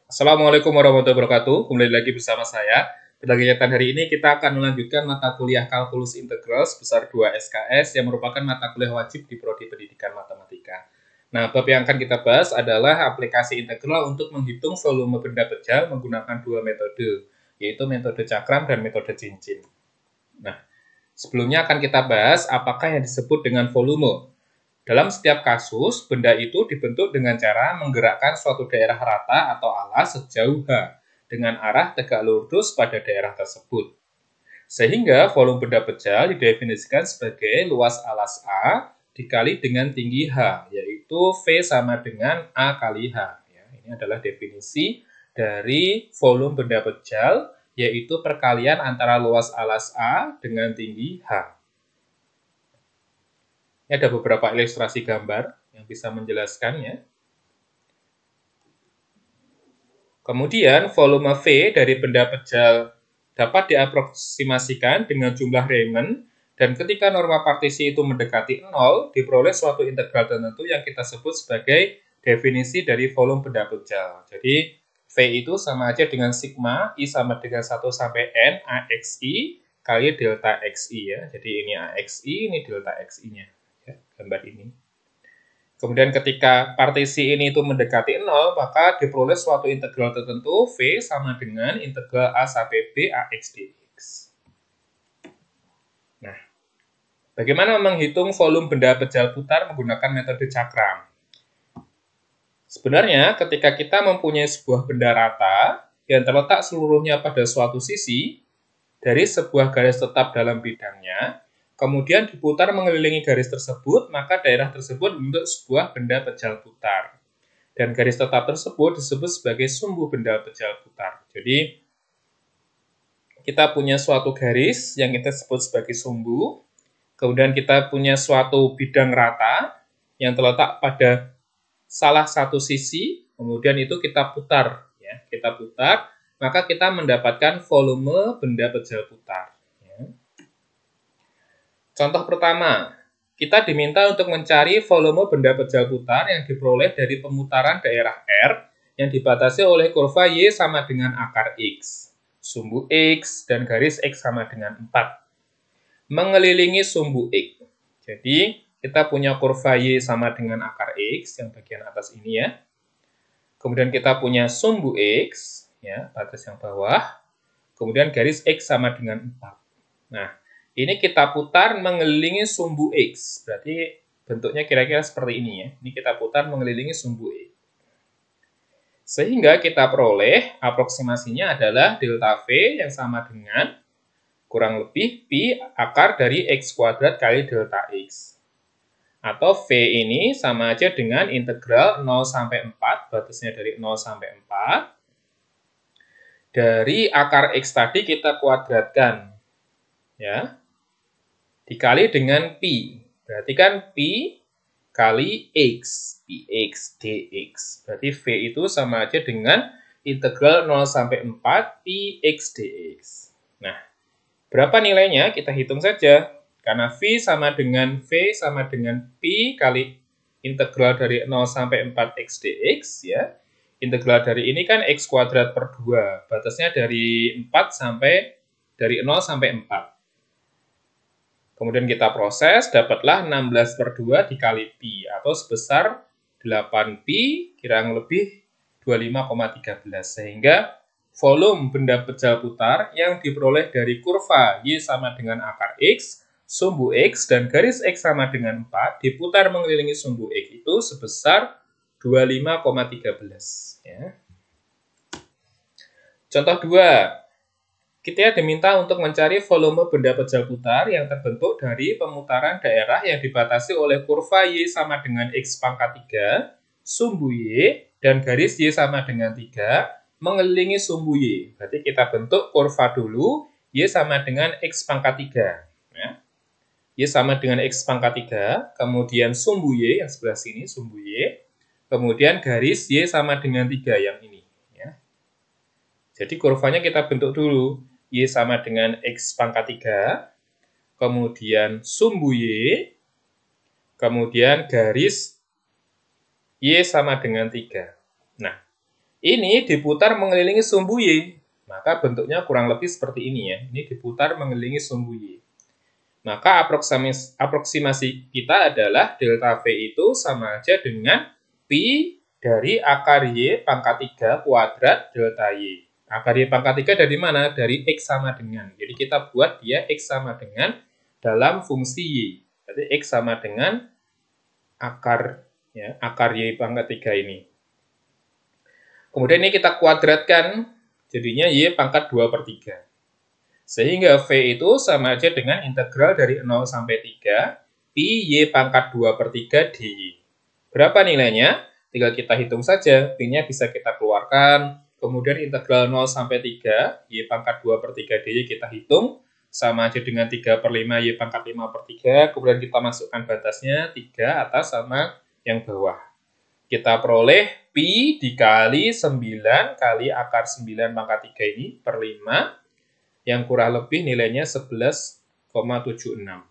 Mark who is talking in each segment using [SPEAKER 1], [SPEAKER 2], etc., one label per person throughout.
[SPEAKER 1] Assalamualaikum warahmatullahi wabarakatuh. Kembali lagi bersama saya. Pada kegiatan hari ini kita akan melanjutkan mata kuliah kalkulus integral sebesar 2 SKS yang merupakan mata kuliah wajib di Prodi Pendidikan Matematika. Nah, bab yang akan kita bahas adalah aplikasi integral untuk menghitung volume benda pejal menggunakan dua metode, yaitu metode cakram dan metode cincin. Nah, sebelumnya akan kita bahas apakah yang disebut dengan volume. Dalam setiap kasus, benda itu dibentuk dengan cara menggerakkan suatu daerah rata atau alas sejauh H dengan arah tegak lurus pada daerah tersebut. Sehingga volume benda pejal didefinisikan sebagai luas alas A dikali dengan tinggi H, yaitu V sama dengan A kali H. Ya, ini adalah definisi dari volume benda pejal, yaitu perkalian antara luas alas A dengan tinggi H. Ini ada beberapa ilustrasi gambar yang bisa menjelaskannya. Kemudian, volume V dari benda pejal dapat diaproksimasikan dengan jumlah Riemann, dan ketika norma partisi itu mendekati 0, diperoleh suatu integral tertentu yang kita sebut sebagai definisi dari volume benda pejal. Jadi, V itu sama aja dengan sigma, I sama dengan 1 sampai N, AXI, kali delta XI ya. Jadi, ini AXI, ini delta XI-nya. Gambar ini. Kemudian ketika partisi ini itu mendekati 0, maka diperoleh suatu integral tertentu V sama dengan integral A sampai B AX dx. Nah, bagaimana menghitung volume benda pejal putar menggunakan metode cakram? Sebenarnya ketika kita mempunyai sebuah benda rata yang terletak seluruhnya pada suatu sisi dari sebuah garis tetap dalam bidangnya, kemudian diputar mengelilingi garis tersebut, maka daerah tersebut membentuk sebuah benda pejal putar. Dan garis tetap tersebut disebut sebagai sumbu benda pejal putar. Jadi, kita punya suatu garis yang kita sebut sebagai sumbu, kemudian kita punya suatu bidang rata yang terletak pada salah satu sisi, kemudian itu kita putar. Ya, kita putar, maka kita mendapatkan volume benda pejal putar. Contoh pertama, kita diminta untuk mencari volume benda pejal putar yang diperoleh dari pemutaran daerah R yang dibatasi oleh kurva Y sama dengan akar X, sumbu X, dan garis X sama dengan 4. Mengelilingi sumbu X. Jadi, kita punya kurva Y sama dengan akar X, yang bagian atas ini ya. Kemudian kita punya sumbu X, ya, batas yang bawah. Kemudian garis X sama dengan 4. Nah, ini kita putar mengelilingi sumbu X. Berarti bentuknya kira-kira seperti ini ya. Ini kita putar mengelilingi sumbu X. Sehingga kita peroleh aproksimasinya adalah delta V yang sama dengan kurang lebih pi akar dari X kuadrat kali delta X. Atau V ini sama aja dengan integral 0 sampai 4, batasnya dari 0 sampai 4. Dari akar X tadi kita kuadratkan. Ya, dikali dengan pi. Berarti kan pi kali x, px dx. Berarti V itu sama aja dengan integral 0 sampai 4 pi x dx. Nah, berapa nilainya? Kita hitung saja. Karena V sama dengan pi kali integral dari 0 sampai 4 x dx ya. Integral dari ini kan x kuadrat per 2. Batasnya dari 0 sampai 4. Kemudian kita proses, dapatlah 16 per 2 dikali pi, atau sebesar 8 pi, kurang lebih 25,13. Sehingga volume benda pejal putar yang diperoleh dari kurva Y sama dengan akar X, sumbu X, dan garis X sama dengan 4, diputar mengelilingi sumbu X itu sebesar 25,13. Ya. Contoh 2. Kita diminta untuk mencari volume benda pejal putar yang terbentuk dari pemutaran daerah yang dibatasi oleh kurva Y sama dengan X pangkat 3, sumbu Y, dan garis Y sama dengan 3, mengelilingi sumbu Y. Berarti kita bentuk kurva dulu, Y sama dengan X pangkat 3. Ya. Y sama dengan X pangkat 3, kemudian sumbu Y, yang sebelah sini, sumbu Y, kemudian garis Y sama dengan 3, yang ini. Ya. Jadi kurvanya kita bentuk dulu. Y sama dengan X pangkat 3, kemudian sumbu Y, kemudian garis Y sama dengan 3. Nah, Ini diputar mengelilingi sumbu Y. Maka bentuknya kurang lebih seperti ini ya. Ini diputar mengelilingi sumbu Y. Maka aproksimasi kita adalah delta V itu sama aja dengan pi dari akar Y pangkat 3 kuadrat delta Y. Akar Y pangkat 3 dari mana? Dari X sama dengan. Jadi kita buat dia X sama dengan dalam fungsi Y. Jadi X sama dengan akar Y pangkat 3 ini. Kemudian ini kita kuadratkan, jadinya Y pangkat 2/3. Sehingga V itu sama aja dengan integral dari 0 sampai 3, pi Y pangkat 2/3 dy. Berapa nilainya? Tinggal kita hitung saja, pi-nya bisa kita keluarkan, kemudian integral 0 sampai 3, Y pangkat 2/3 dy kita hitung, sama aja dengan 3/5 Y pangkat 5/3, kemudian kita masukkan batasnya 3 atas sama yang bawah. Kita peroleh pi dikali 9 kali akar 9 pangkat 3 ini per 5, yang kurang lebih nilainya 11,76.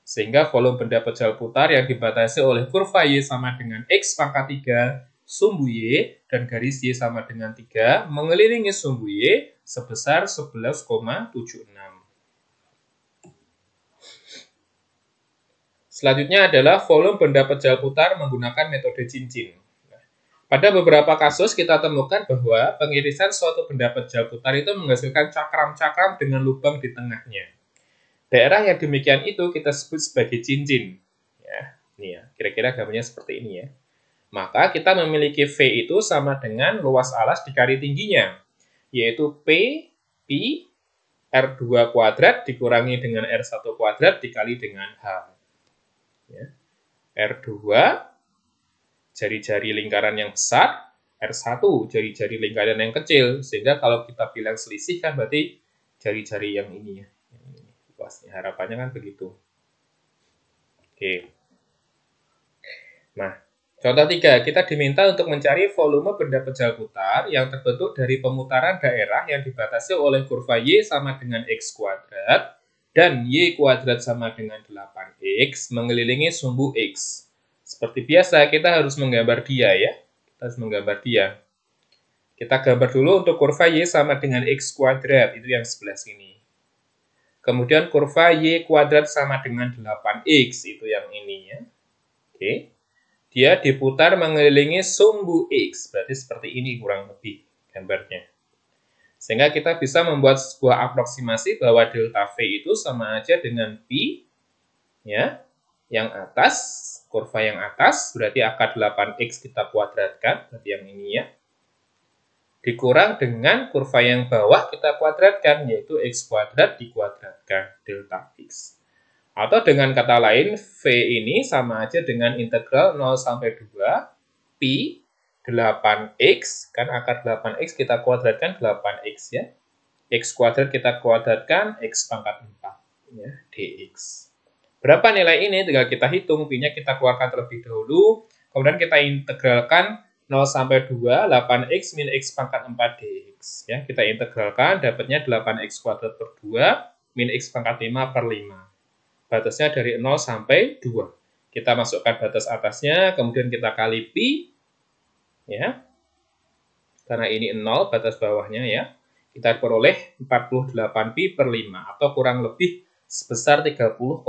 [SPEAKER 1] Sehingga volume benda pejal putar yang dibatasi oleh kurva Y sama dengan X pangkat 3 sumbu Y dan garis Y sama dengan 3 mengelilingi sumbu Y sebesar 11,76. Selanjutnya adalah volume benda pejal putar menggunakan metode cincin. Pada beberapa kasus kita temukan bahwa pengirisan suatu benda pejal putar itu menghasilkan cakram-cakram dengan lubang di tengahnya. Daerah yang demikian itu kita sebut sebagai cincin. Ya, ini ya, kira-kira gambarnya seperti ini ya. Maka kita memiliki V itu sama dengan luas alas dikali tingginya, yaitu P pi R2 kuadrat dikurangi dengan R1 kuadrat dikali dengan H. Ya. R2 jari-jari lingkaran yang besar, R1 jari-jari lingkaran yang kecil, sehingga kalau kita bilang selisih kan berarti jari-jari yang ini ya. Luasnya harapannya kan begitu. Oke. Nah, contoh 3, kita diminta untuk mencari volume benda pejal putar yang terbentuk dari pemutaran daerah yang dibatasi oleh kurva Y sama dengan X kuadrat dan Y kuadrat sama dengan 8X mengelilingi sumbu X. Seperti biasa, kita harus menggambar dia ya. Kita harus menggambar dia. Kita gambar dulu untuk kurva Y sama dengan X kuadrat, itu yang sebelah sini. Kemudian kurva Y kuadrat sama dengan 8X, itu yang ini ya. Oke. Dia diputar mengelilingi sumbu X, berarti seperti ini kurang lebih gambarnya. Sehingga kita bisa membuat sebuah aproksimasi bahwa delta V itu sama aja dengan pi, ya, yang atas, kurva yang atas, berarti akar 8X kita kuadratkan, berarti yang ini ya, dikurang dengan kurva yang bawah kita kuadratkan, yaitu X kuadrat dikuadratkan, delta X. Atau dengan kata lain, V ini sama aja dengan integral 0 sampai 2, pi 8X, kan akar 8X kita kuadratkan 8X ya. X kuadrat kita kuadratkan X pangkat 4, ya, dx. Berapa nilai ini? Tinggal kita hitung, pi-nya kita keluarkan terlebih dahulu, kemudian kita integralkan 0 sampai 2, 8X min X pangkat 4 dx. Ya, kita integralkan, dapatnya 8X kuadrat per 2, min X pangkat 5 per 5. Batasnya dari 0 sampai 2. Kita masukkan batas atasnya, kemudian kita kali pi, ya, karena ini 0 batas bawahnya ya, kita peroleh 48 pi per 5 atau kurang lebih sebesar 30,16.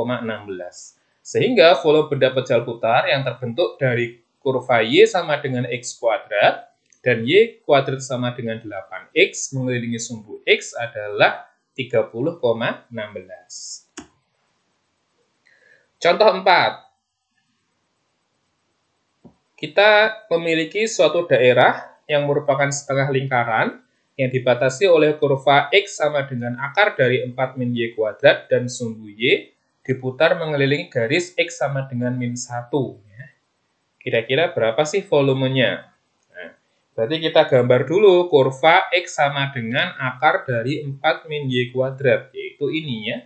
[SPEAKER 1] Sehingga volume benda pejal putar yang terbentuk dari kurva Y sama dengan X kuadrat dan Y kuadrat sama dengan 8X mengelilingi sumbu X adalah 30,16. Contoh 4. Kita memiliki suatu daerah yang merupakan setengah lingkaran yang dibatasi oleh kurva X sama dengan akar dari 4 min Y kuadrat dan sumbu Y diputar mengelilingi garis X sama dengan min 1. Kira-kira berapa sih volumenya? Nah, berarti kita gambar dulu kurva X sama dengan akar dari 4 min Y kuadrat, yaitu ini ya.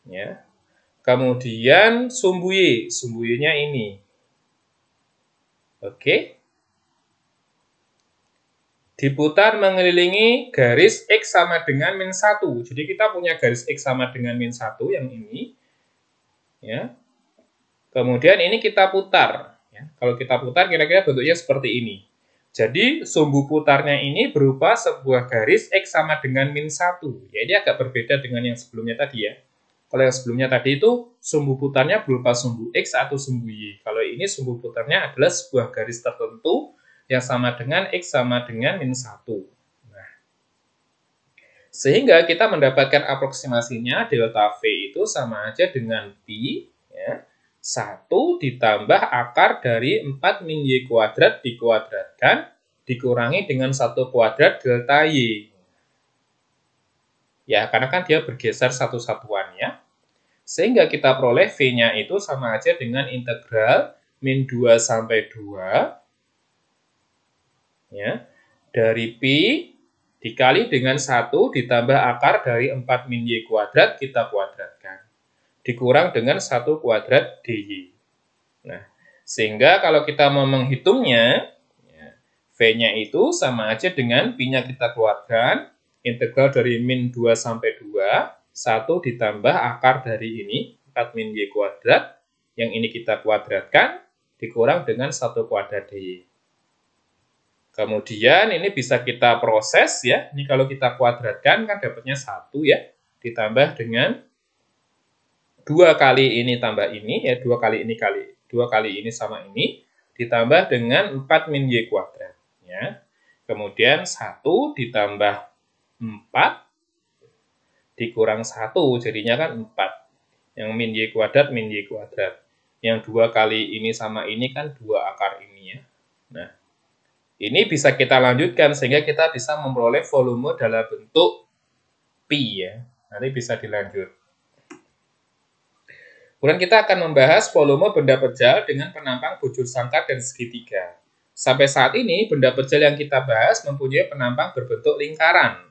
[SPEAKER 1] Ya. Kemudian sumbu Y-nya ini. Oke. Diputar mengelilingi garis X sama dengan min 1. Jadi kita punya garis X sama dengan min 1 yang ini. Ya. Kemudian ini kita putar. Ya. Kalau kita putar kira-kira bentuknya seperti ini. Jadi sumbu putarnya ini berupa sebuah garis X sama dengan min 1. Ya, ini agak berbeda dengan yang sebelumnya tadi ya. Kalau yang sebelumnya tadi itu sumbu putarnya berupa sumbu X atau sumbu Y. Kalau ini sumbu putarnya adalah sebuah garis tertentu yang sama dengan X sama dengan min 1. Nah, sehingga kita mendapatkan aproksimasinya delta V itu sama aja dengan Pi ya, 1 ditambah akar dari 4 min Y kuadrat dikuadratkan dikurangi dengan 1 kuadrat delta Y. Ya, karena kan dia bergeser satu satuan ya. Sehingga kita peroleh V-nya itu sama aja dengan integral min 2 sampai 2 ya, dari Pi dikali dengan 1 ditambah akar dari 4 min Y kuadrat kita kuadratkan. Dikurang dengan 1 kuadrat DY. Nah, sehingga kalau kita mau menghitungnya, ya, V-nya itu sama aja dengan Pi-nya kita keluarkan, integral dari min 2 sampai 2, 1 ditambah akar dari ini, 4 min Y kuadrat, yang ini kita kuadratkan, dikurang dengan 1 kuadrat DY. Kemudian ini bisa kita proses ya, ini kalau kita kuadratkan kan dapatnya 1 ya, ditambah dengan 2 kali ini tambah ini, ya 2 kali ini kali 2 kali ini sama ini, ditambah dengan 4 min Y kuadrat. Ya. Kemudian 1 ditambah 4, dikurang 1, jadinya kan 4. Yang min Y kuadrat, min Y kuadrat. Yang 2 kali ini sama ini kan 2 akar ini ya. Nah, ini bisa kita lanjutkan sehingga kita bisa memperoleh volume dalam bentuk Pi ya. Nanti bisa dilanjut. Kemudian kita akan membahas volume benda pejal dengan penampang bujur sangkar dan segitiga. Sampai saat ini, benda pejal yang kita bahas mempunyai penampang berbentuk lingkaran.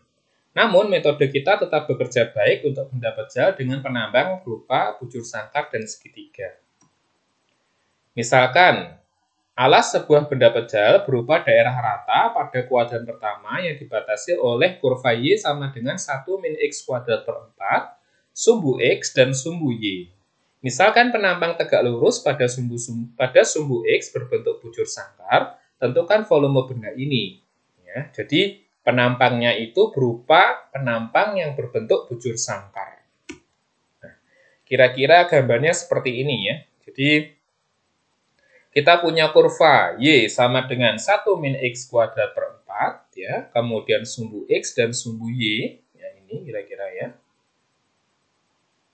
[SPEAKER 1] Namun, metode kita tetap bekerja baik untuk benda pejal dengan penampang berupa bujur sangkar dan segitiga. Misalkan, alas sebuah benda pejal berupa daerah rata pada kuadran pertama yang dibatasi oleh kurva Y sama dengan 1 min X kuadrat per 4, sumbu X dan sumbu Y. Misalkan penampang tegak lurus pada sumbu X berbentuk bujur sangkar, tentukan volume benda ini. Ya, jadi penampangnya itu berupa penampang yang berbentuk bujur sangkar. Nah, kira-kira gambarnya seperti ini ya. Jadi kita punya kurva Y sama dengan 1 min X kuadrat per 4, ya. Kemudian sumbu X dan sumbu Y, ya ini kira-kira ya.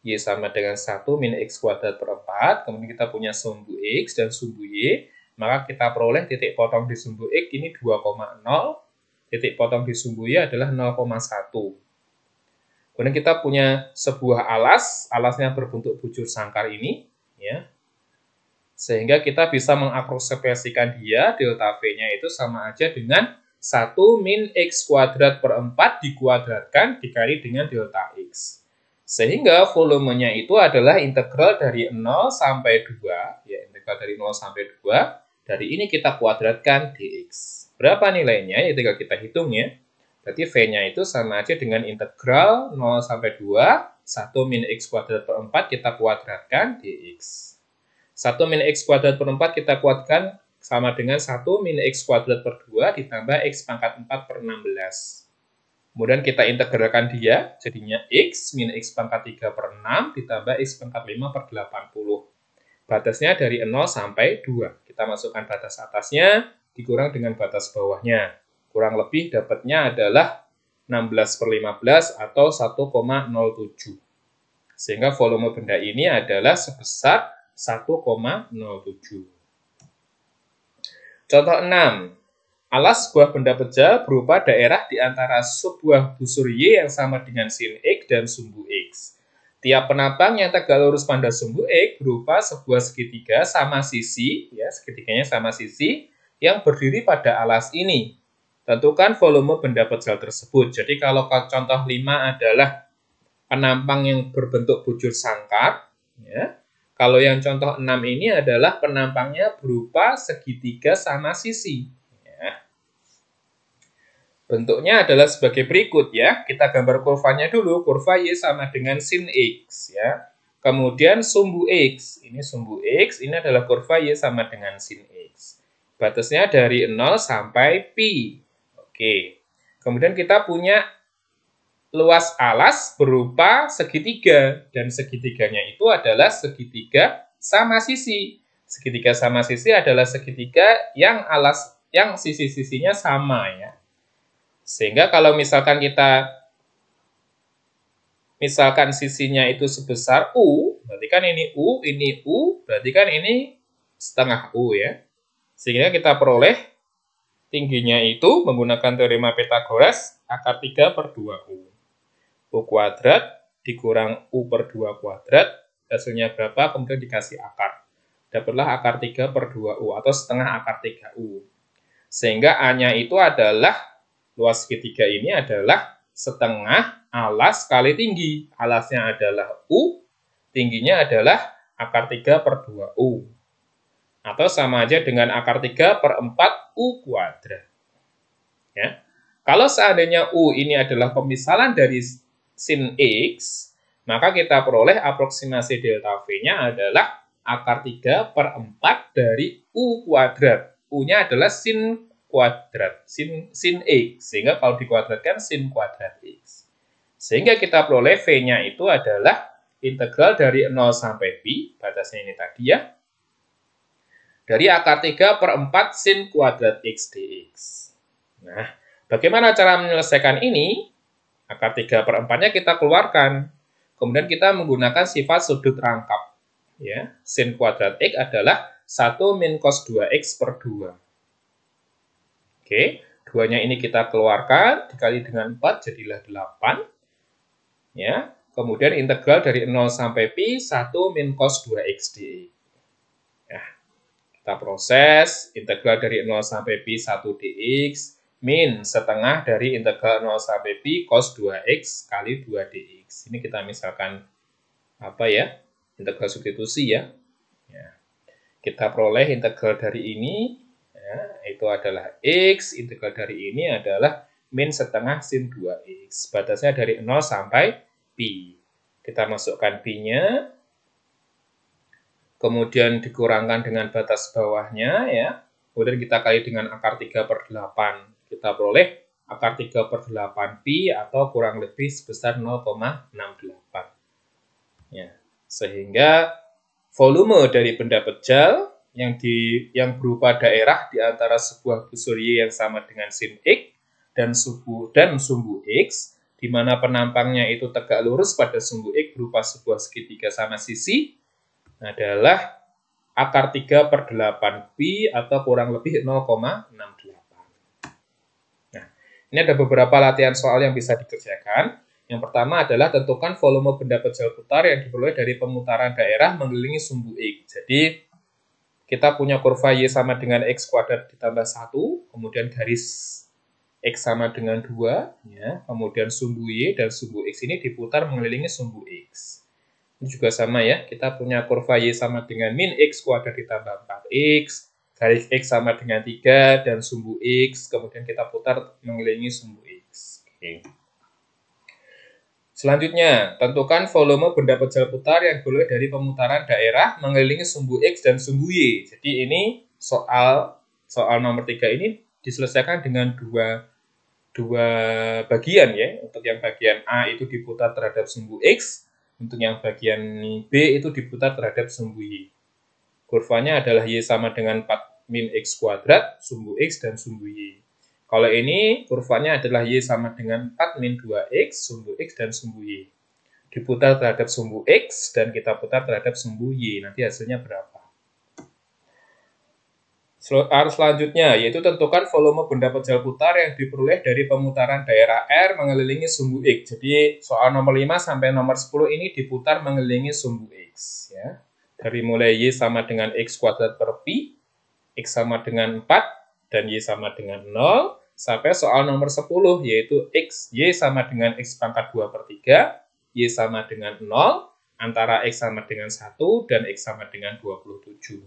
[SPEAKER 1] Y sama dengan 1 min X kuadrat per 4, kemudian kita punya sumbu X dan sumbu Y, maka kita peroleh titik potong di sumbu X ini 2,0, titik potong di sumbu Y adalah 0,1. Kemudian kita punya sebuah alasnya berbentuk bujur sangkar ini, ya. Sehingga kita bisa mengapresiasikan dia, delta V-nya itu sama aja dengan 1 min X kuadrat per 4 dikuadratkan dikali dengan delta X. Sehingga volumenya itu adalah integral dari 0 sampai 2, ya integral dari 0 sampai 2, dari ini kita kuadratkan dx. Berapa nilainya? Ya tinggal kita hitung ya. Berarti V-nya itu sama aja dengan integral 0 sampai 2, 1 min X kuadrat per 4 kita kuadratkan dx. 1 min X kuadrat per 4 kita kuadratkan sama dengan 1 min X kuadrat per 2 ditambah X pangkat 4 per 16. Kemudian kita integralkan dia, jadinya X min X pangkat 3 per 6 ditambah X pangkat 5 per 80. Batasnya dari 0 sampai 2. Kita masukkan batas atasnya, dikurang dengan batas bawahnya. Kurang lebih dapatnya adalah 16 per 15 atau 1,07. Sehingga volume benda ini adalah sebesar 1,07. Contoh 6. Alas sebuah benda pejal berupa daerah di antara sebuah busur Y yang sama dengan sin X dan sumbu X. Tiap penampang yang tegak lurus pada sumbu X berupa sebuah segitiga sama sisi, ya segitiganya sama sisi, yang berdiri pada alas ini. Tentukan volume benda pejal tersebut. Jadi kalau contoh 5 adalah penampang yang berbentuk bujur sangkar, ya. Kalau yang contoh 6 ini adalah penampangnya berupa segitiga sama sisi. Bentuknya adalah sebagai berikut ya. Kita gambar kurvanya dulu. Kurva Y sama dengan sin X ya. Kemudian sumbu X. Ini sumbu X, ini adalah kurva Y sama dengan sin X. Batasnya dari 0 sampai pi. Oke. Kemudian kita punya luas alas berupa segitiga. Dan segitiganya itu adalah segitiga sama sisi. Segitiga sama sisi adalah segitiga yang sisi-sisinya sama ya. Sehingga kalau misalkan sisinya itu sebesar U, berarti kan ini U, berarti kan ini setengah U ya. Sehingga kita peroleh tingginya itu menggunakan teorema Pythagoras akar 3 per 2U. U kuadrat dikurang U per 2 kuadrat, hasilnya berapa, kemudian dikasih akar. Dapatlah akar 3 per 2U atau setengah akar 3U. Sehingga A-nya itu adalah, luas segitiga ini adalah setengah alas kali tinggi. Alasnya adalah U, tingginya adalah akar 3 per 2U. Atau sama aja dengan akar 3 per 4 U kuadrat. Ya. Kalau seandainya U ini adalah pemisalan dari sin X, maka kita peroleh aproksimasi delta V-nya adalah akar 3 per 4 dari U kuadrat. U-nya adalah sin kuadrat, sin X. Sehingga kalau dikuadratkan sin kuadrat X. Sehingga kita peroleh V-nya itu adalah integral dari 0 sampai pi, batasnya ini tadi ya, dari akar 3 per 4 sin kuadrat X dx. Nah, bagaimana cara menyelesaikan ini? Akar 3 per 4-nya kita keluarkan. Kemudian kita menggunakan sifat sudut rangkap. Ya, sin kuadrat X adalah 1 min cos 2X per 2. Oke, 2-nya ini kita keluarkan, dikali dengan 4, jadilah 8. Ya, kemudian integral dari 0 sampai pi, 1 min cos 2X dx. Ya, kita proses, integral dari 0 sampai pi 1 dx, min setengah dari integral 0 sampai pi cos 2x kali 2 dx. Ini kita misalkan apa ya? Integral substitusi ya. Kita peroleh integral dari ini ya, itu adalah x, integral dari ini adalah min setengah sin 2x. Batasnya dari 0 sampai pi. Kita masukkan pi-nya. Kemudian dikurangkan dengan batas bawahnya ya. Kemudian kita kali dengan akar 3 per 8. Kita peroleh akar 3 per 8 pi atau kurang lebih sebesar 0,68. Ya, sehingga volume dari benda pejal yang berupa daerah di antara sebuah busur Y yang sama dengan sin X dan sumbu X, di mana penampangnya itu tegak lurus pada sumbu X berupa sebuah segitiga sama sisi, adalah akar 3 per 8 pi atau kurang lebih 0,68. Ini ada beberapa latihan soal yang bisa dikerjakan. Yang pertama adalah tentukan volume benda pejal putar yang diperoleh dari pemutaran daerah mengelilingi sumbu X. Jadi, kita punya kurva Y sama dengan X kuadrat ditambah 1, kemudian garis X sama dengan 2, ya. Kemudian sumbu Y dan sumbu X ini diputar mengelilingi sumbu X. Ini juga sama ya, kita punya kurva Y sama dengan min X kuadrat ditambah 4X, garis X sama dengan 3, dan sumbu X, kemudian kita putar mengelilingi sumbu X. Oke. Selanjutnya, tentukan volume benda pejal putar yang diperoleh dari pemutaran daerah mengelilingi sumbu X dan sumbu Y. Jadi ini soal nomor 3 ini diselesaikan dengan dua bagian ya. Untuk yang bagian A itu diputar terhadap sumbu X, untuk yang bagian B itu diputar terhadap sumbu Y. Kurvanya adalah Y sama dengan 4 min X kuadrat, sumbu X dan sumbu Y. Kalau ini kurvanya adalah Y sama dengan 4 min 2X, sumbu X dan sumbu Y. Diputar terhadap sumbu X dan kita putar terhadap sumbu Y. Nanti hasilnya berapa? Selanjutnya, yaitu tentukan volume benda pejal putar yang diperoleh dari pemutaran daerah R mengelilingi sumbu X. Jadi soal nomor 5 sampai nomor 10 ini diputar mengelilingi sumbu X. Ya. Dari mulai Y sama dengan X kuadrat per pi, X sama dengan 4, dan Y sama dengan 0, sampai soal nomor 10, yaitu Y sama dengan X pangkat 2 per 3, Y sama dengan 0, antara X sama dengan 1, dan X sama dengan 27.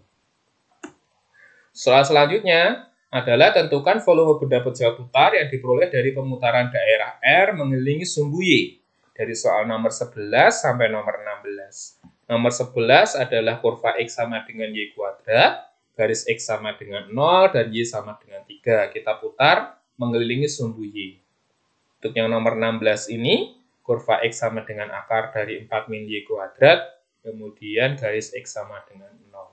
[SPEAKER 1] Soal selanjutnya adalah tentukan volume benda pejal putar yang diperoleh dari pemutaran daerah R mengelilingi sumbu Y. Dari soal nomor 11 sampai nomor 16. Nomor 11 adalah kurva X sama dengan Y kuadrat. garis X sama dengan 0, dan Y sama dengan 3. Kita putar mengelilingi sumbu Y. Untuk yang nomor 16 ini, kurva X sama dengan akar dari 4 min Y kuadrat, kemudian garis X sama dengan 0.